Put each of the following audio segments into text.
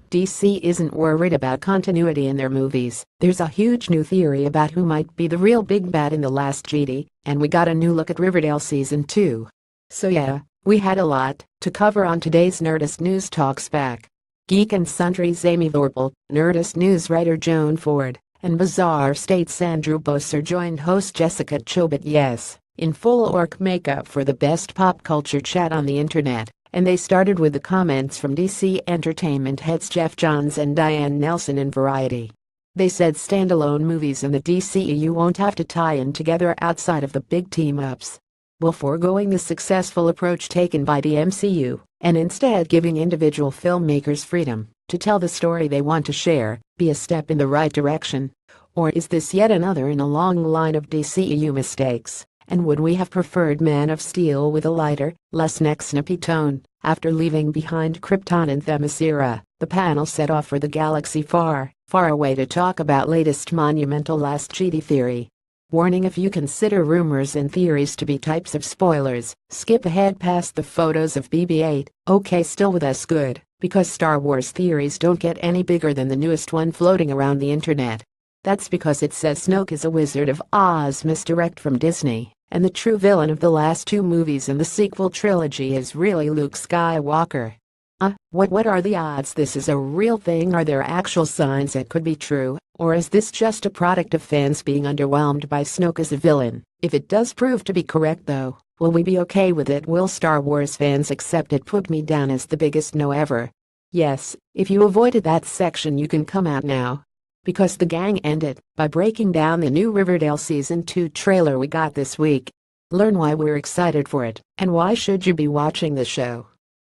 DC isn't worried about continuity in their movies. There's a huge new theory about who might be the real big bad in The Last Jedi, and we got a new look at Riverdale Season 2. So yeah, we had a lot to cover on today's Nerdist News Talks Back. Geek and Sundry's Amy Vorpal, Nerdist News writer Joan Ford, and Bizarre State's Andrew Bosser joined host Jessica Chobot in full orc makeup for the best pop culture chat on the internet. And they started with the comments from DC Entertainment heads Jeff Johns and Diane Nelson in Variety. They said standalone movies in the DCEU won't have to tie in together outside of the big team-ups, while foregoing the successful approach taken by the MCU, and instead giving individual filmmakers freedom to tell the story they want to share, be a step in the right direction. Or is this yet another in a long line of DCEU mistakes? And would we have preferred Man of Steel with a lighter, less neck-snippy tone? After leaving behind Krypton and Themyscira, the panel set off for the galaxy far, far away to talk about latest monumental Last Jedi theory. Warning: if you consider rumors and theories to be types of spoilers, skip ahead past the photos of BB-8. Okay, still with us, good, because Star Wars theories don't get any bigger than the newest one floating around the internet. That's because it says Snoke is a Wizard of Oz misdirect from Disney, and the true villain of the last two movies in the sequel trilogy is really Luke Skywalker. What are the odds this is a real thing? Are there actual signs it could be true, or is this just a product of fans being underwhelmed by Snoke as a villain? If it does prove to be correct though, will we be okay with it? Will Star Wars fans accept it? Put me down as the biggest no ever. Yes, if you avoided that section you can come out now. Because the gang ended by breaking down the new Riverdale Season 2 trailer we got this week. Learn why we're excited for it, and why should you be watching the show.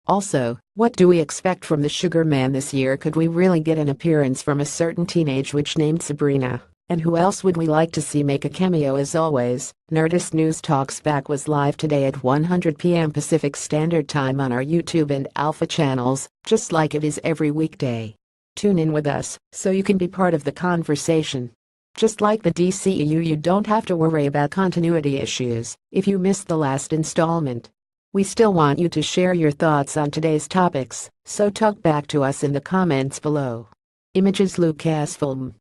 Also, what do we expect from the Sugar Man this year? Could we really get an appearance from a certain teenage witch named Sabrina? And who else would we like to see make a cameo? As always, Nerdist News Talks Back was live today at 100 p.m. Pacific Standard Time on our YouTube and Alpha channels, just like it is every weekday. Tune in with us so you can be part of the conversation. Just like the DCEU, you don't have to worry about continuity issues if you missed the last installment. We still want you to share your thoughts on today's topics, so talk back to us in the comments below. Images: Lucasfilm.